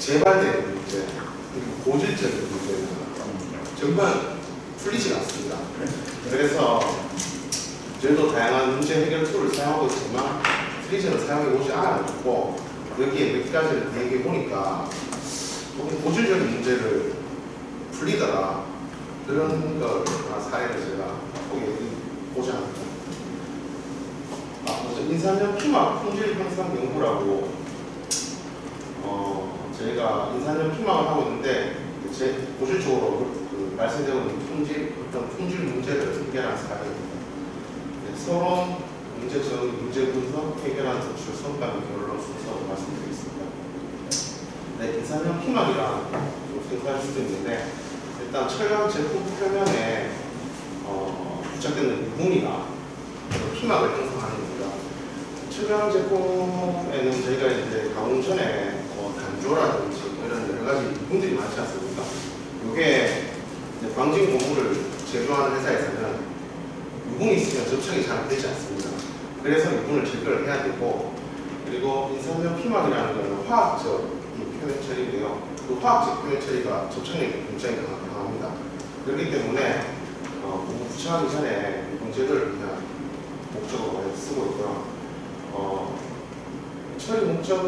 재발되는 문제, 그리고 고질적인 문제는 정말 풀리지 않습니다. 그래서 저희도 다양한 문제 해결 툴을 사용하고 있지만 트리저는 사용해 보지 않았고 여기에 몇 가지를 얘기해 보니까 조금 고질적인 문제를 풀리더라. 그런 걸 사례를 제가 보고자 합니다. 먼저 인산염 피막 품질 향상 연구라고 저희가 인산염 피막을 하고 있는데 고질적으로 발생되고 있는 어떤 품질 문제를 해결하는 사례입니다. 서론, 문제 정의, 문제 분석, 해결하는 조치를 선박의 결론 순서로 말씀드리겠습니다. 네, 인산염 피막이란 좀 생각할 수도 있는데 일단 철강 제품 표면에 부착되는 유분이나 피막을 형성하는 겁니다. 철강 제품에는 저희가 이제 가공 전에 단조라든지 이런 여러 가지 유분들이 많지 않습니까? 이게 광진 고무를 제조하는 회사에서는 유분이 있으면 접착이 잘 안 되지 않습니다. 그래서 유분을 제거를 해야 되고, 그리고 인산염 피막이라는 것은 화학적인 표면 처리인데요. 그 화학적 표면 처리가 접착력이 굉장히 강합니다. 그렇기 때문에 고무 부착하기 전에 유분 제거를 위한 목적으로 많이 쓰고 있고요. 처리 목적은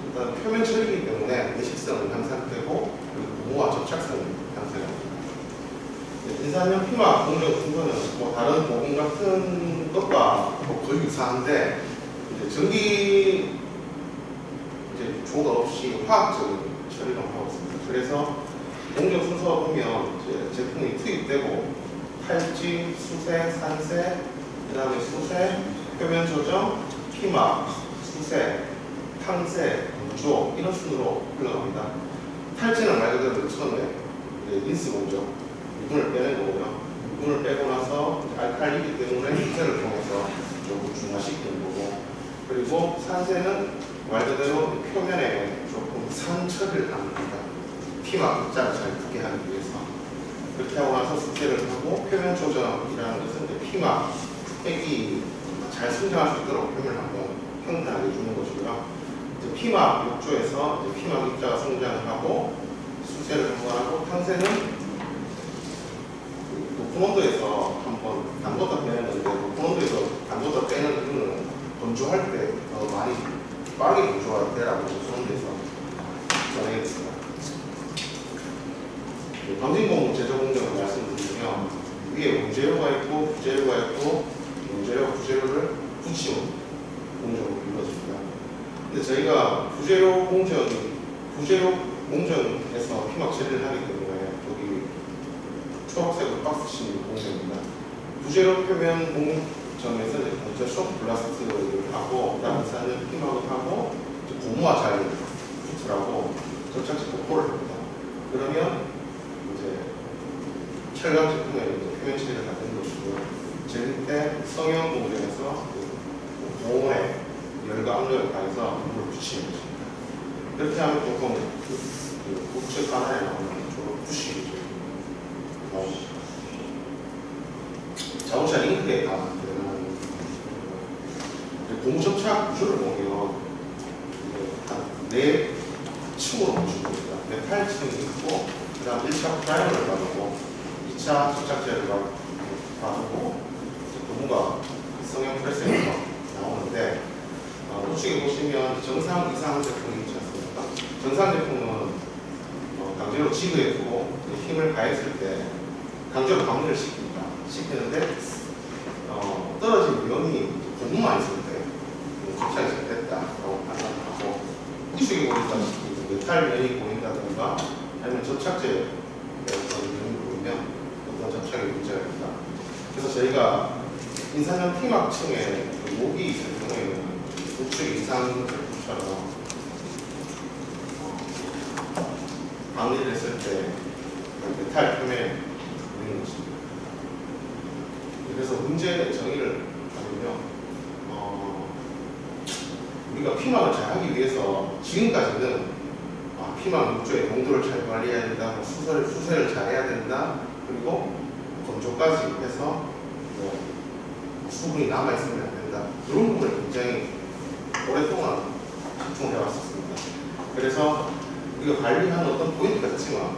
일단 표면 처리이기 때문에 내식성은 향상되고 그리고 고무와 접착성을 향상합니다. 인산염 피막 공정 순서는 다른 보금 같은 것과 거의 유사한데 전기 조가 없이 화학적인 처리를 하고 있습니다. 그래서 공정 순서 보면 제품이 투입되고 탈지, 수세, 산세, 그 다음에 수세, 표면 조정, 피막, 수세, 탕세, 건조 이런 순으로 흘러갑니다. 탈지는 말 그대로 처음에 린스 공정, 유분을 빼는 거고요. 유분을 빼고 나서 알칼리이기 때문에 수세를 통해서 조금 중화시키는 거고, 그리고 산세는 말 그대로 표면에 조금 산 처리를 하는 겁니다. 피막 입자를 잘 붙게 하기 위해서. 그렇게 하고 나서 수세를 하고, 표면 조정이라는 것은 피막, 액이 잘 성장할 수 있도록 표면을 한번 평탄하게 주는 것이고요. 피막 욕조에서 피막 입자가 성장을 하고 수세를 한번 하고, 탕세는 높은 온도에서 한번 담궜다 빼는 건데, 높은 온도에서 담궜다 빼는 이유는 건조할 때 더 많이 빠르게 건조할 때라고 높은 온도에서 전해겠습니다. 광진고무 제조 공정을 말씀드리면 위에 원재료가 있고 부재료가 있고, 원재료와 부재료를 붙이는 공정으로 이루어집니다. 근데 저희가 부재료 공정에서 피막 처리를 하기 때문에 여기 초록색으로 박스 친 공정입니다. 부재료 표면 공정에서 먼저 쇼크 블라스트를 하고, 그다음에 인산염 피막을 하고, 고무와 잘 붙으라고 접착제 복구를 합니다. 그러면 철강 제품에 표면 처리를 하는 것이고요. 제일 때 성형 공정에서 고온에 열과 압력을 가해서 물을 붙이는 것입니다. 그렇게 하면 조금 우측 하나에 나오는 조금 부식이죠. 자동차 링크에 가는 고무 접착 구조를 보면 한 4층으로 보시면 됩니다. 메탈층이 있고, 그 다음 1차 프라이머를 바르고 2차 접착제를 바르고 고무가 성형 프레스에서 나오는데, 우측에 보시면 정상 이상 제품이 있지 않습니까? 정상 제품은 강제로 지그해주고 힘을 가했을 때 강제로 마무리를 시키는데 떨어진 면이 고무만 있을 때 접착이 잘 됐다라고 판단하고, 우측에 보니까 메탈 면이 보인다든가 아니면 접착제 면이 보이면 어떤 접착이 문제가 있다. 그래서 저희가 인산염 피막층에 목이 있을 경우에는 우측 이상 제품처럼 방리를 했을 때 메탈 표면에 보이는 것입니다. 그래서 문제 정의를 하면요, 우리가 피막을 잘 하기 위해서 지금까지는 피막 욕조의 농도를 잘 관리해야 된다, 수세를 잘 해야 된다, 그리고 건조까지 해서 수분이 남아있으면 안 된다, 이런 부분을 굉장히 오랫동안 집중을 해왔었습니다. 그래서 우리가 관리하는 어떤 포인트가 있지만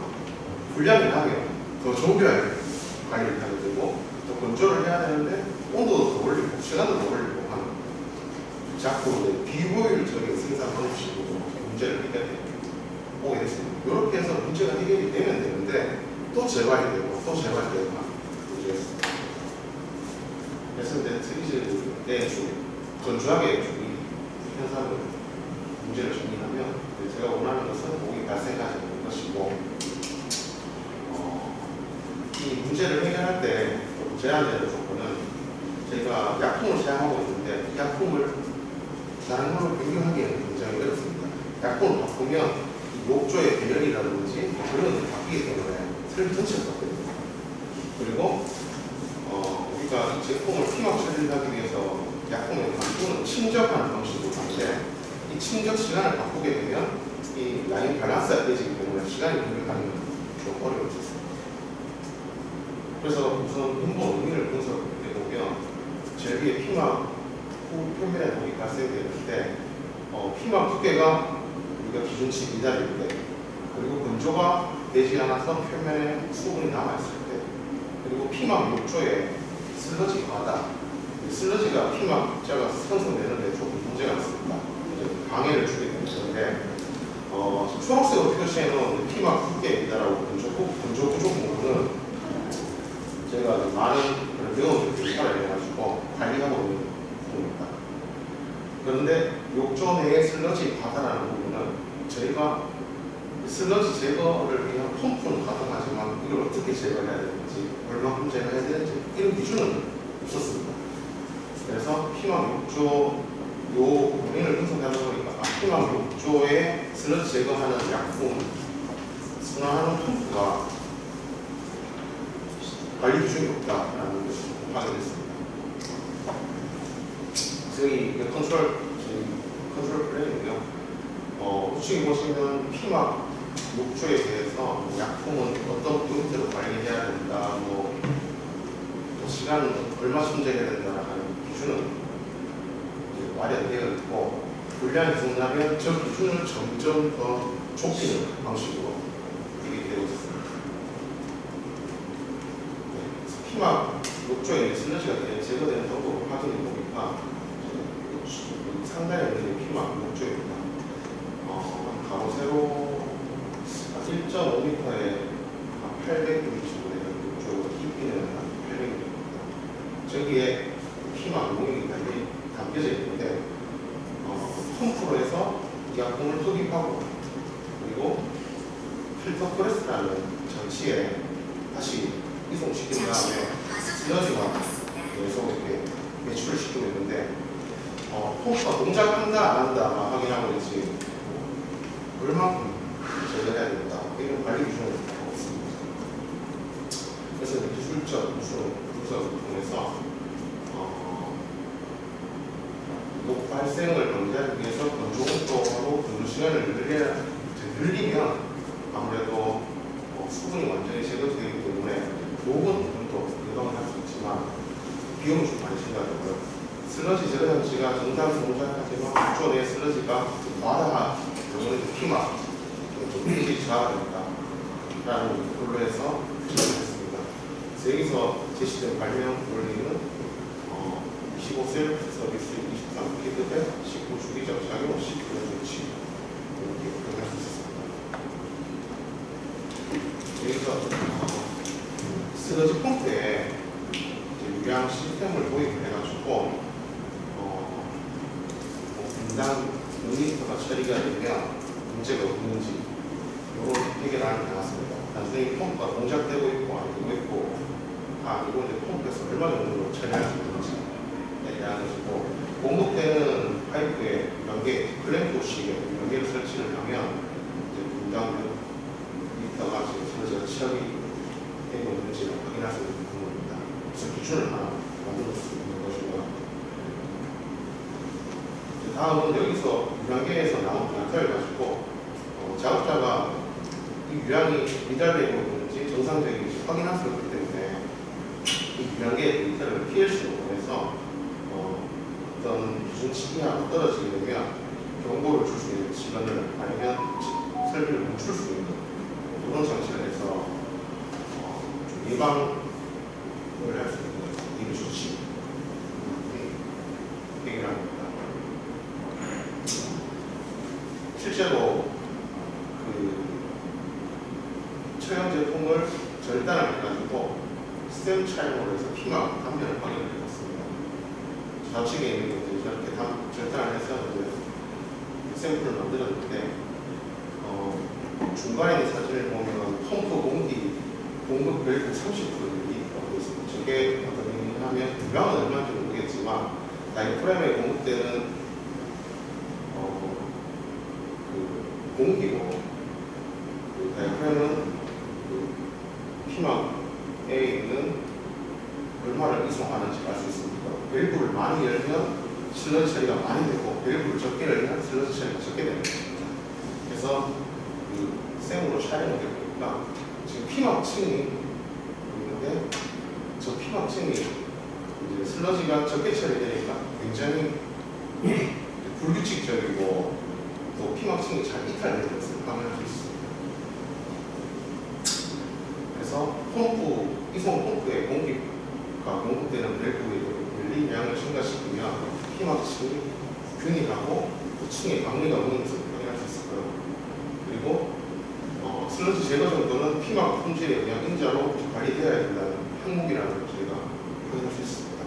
분량이 나면 더 정교하게 관리를 하게 되고 또 건조를 해야 되는데 온도도 더 올리고 시간도 더 올리고 하는 자꾸 비효율적인 생산 방식으로 문제를 해결해 오게 됐습니다. 이렇게 해서 문제가 해결이 되면 되는데 또 재발이 되고 또 재발이 되고 하는 문제였습니다. 그래서 이제 트리즈의 건조하게 이 현상을 문제를 정리하면 제가 원하는 것은 고기 발생하지 않는 것이고 이 문제를 해결할 때 제한되는 조건은 저희가 약품을 사용하고 있는데 이 약품을 다른 걸로 변경하기에는 굉장히 어렵습니다. 약품을 바꾸면 이 욕조의 배열이라든지 그런 것들이 바뀌기 때문에 설비 전체가 바뀌거든요. 그리고 우리가 이 제품을 피막 처리를 하기 위해서 약품의 강도는 침적하는 방식으로 하는데 이 침적 시간을 바꾸게 되면 이 라인 밸런스가 깨지기 때문에 시간이 변경하는 건 좀 어려워졌습니다. 그래서 우선 근본 원인을 분석해 보면 제일 위에 피막 후 표면에 독이 발생되는데 피막 두께가 우리가 기준치 미달일 때 그리고 건조가 되지 않아서 표면에 수분이 남아있을 때 그리고 피막 욕조에 슬러지 과다 슬러지가 피막 자가 생성되는데 조금 문제가 있습니다. 방해를 주게 되는데 초록색으로 표시해놓은 피막 두께 미달하고 건조 부족 부분은 저희가 많은 그런 명언들을 살아내가지고 관리하고 있는 부분입니다. 그런데 욕조 내에 슬러지 과다라는 부분은 저희가 슬러지 제거를 위한 펌프는 가능하지만 이걸 어떻게 제거해야 되는지 얼마큼 제거해야 되는지 이런 기준은 없었습니다. 그래서 피막 욕조 요 원인을 분석하다 보니까 피막 욕조에 슬러지 제거하는 약품 순환하는 펌프가 관리 기준이 없다라는 것을 확인을 했습니다. 저희 컨트롤 플레이는요. 우측에 보시면 피막 욕조에 대해서 약품은 어떤 포인트로 관리해야 된다, 시간은 얼마 손재해야 된다라는 기준은 마련되어 있고 분량이 증가하면 저 기준을 점점 더 좁히는 방식으로 이게 되어 있습니다. 피막 욕조에 슬러지가 제거되는 정도로 확인해 보니까 상단에 있는 피막 욕조입니다. 가로 세로 1.5m에 800mm 정도 되는 욕조 깊이는 800mm입니다. 저기에 피막 용액이 담겨져 있는데 펌프로 해서 약품을 흡입하고 그리고 필터 프레스라는 장치에 다시 이송시킨 다음에 슬러지가 계속 이렇게 배출을 시키고 있는데 펌프가 동작한다 안 한다 확인하고 있지 얼마큼 제거해야 된다 이런 관리 기준을 없습니다. 그래서 기술적 분석을 통해서 녹 발생을 방지하기 위해서 건조 온도하고 건조 시간을 늘리면 아무래도 수분이 완전히 제거되기 때문에 녹은 부분도 예방을 할 수 있지만 비용이 좀 많이 증가하고요. 슬러지 제거 장치가 정상 동작하지만 욕조 내 슬러지가 과다 경우는 피막 좀 일찍 저하됩니다. 걸로 해서 시작했습니다. 여기서 제시된 발명 원리는 25셀 서비스 23피드백 19주기적 작용 19년 조치 이렇게 표현할 수 있습니다. 여기서 슬러지 펌프에 유량 시스템을 도입을 해가지고 분당 유니트가 처리가 되면 문제가 없는지 이런 해결안이 나왔습니다. 단순히 펌프가 동작되고 있고 아니고 있고 이거 이제 펌프에서 얼마 정도로 처리할 수 있는지 대한 것이고 공급되는 파이프에 연계 클램프식의 연계를 설치를 하면 이제 분당 미터가 지금 슬러지가 취약이 되고 있는지를 확인할 수 있는 부분입니다. 그래서 기준을 하나 만들 수 있는 것이고요. 다음은 여기서 유량계에서 나온 데이터를 가지고 작업자가 이 유량이 미달되고 있는지 정상적인지 확인할 수 없기 때문에 이 유량계의 데이터를 PLC로 보내서 어떤 기준치 이하로 떨어지게 되면 경고를 줄 수 있는 시간을 아니면 설비를 멈출 수 있는 그런 장치를 해서 좀 예방을 할 수 있는 이런 조치 해결합니다. 실제로 그 처형 제품을 절단을 해가지고 스템 차용으로 해서 피막 단면을 확인을 해봤습니다. 좌측에 있는 게 이렇게 절단을 해서 샘플을 만들었는데 중간에 있는 사진을 보면 펌프 공기 공급 밸브 30%이 있다고 있습니다. 저게 어떤 의미냐면 유량은 얼마인지 모르겠지만 다이프램에 공급되는 그 공기로 그 다이프램은 그 피막에 있는 얼마를 이송하는지 알 수 있습니다. 밸브를 많이 열면 슬러지 처리가 많이 되고 밸브를 적게 열면 슬러지 처리가 적게 됩니다. 그래서 그 샘으로 촬영을 해보니까 지금 피막층이 있는데 저 피막층이 이제 슬러지가 적게 처리되니까 굉장히 불규칙적이고 또 피막층이 잘 이탈되는 것을 확인할 수 있습니다. 그래서 이송 펌프에 공기가 공급되는 밸브의 열림량을 증가시키면 피막층이 균일하고 그 층에 방류가 없는 것을 확인할 수 있을 거예요. 그리고 슬러지 제거 정도는 피막 품질에 의한 인자로 관리되어야 된다는 항목이라는 걸 저희가 확인할 수 있습니다.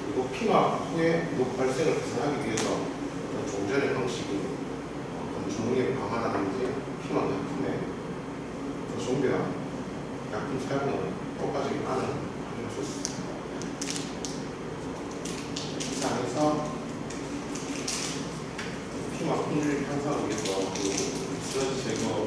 그리고 피막 후에 녹 발생을 개선하기 위해서 어떤 종전의 방식이 어떤 조능력을 강화하든지 피막 약품에 더 정교한 약품 사용을 똑같이 하는 확인할 수 있습니다. 이상에서 피막 품질 향상을 위해서 그 슬러지 제거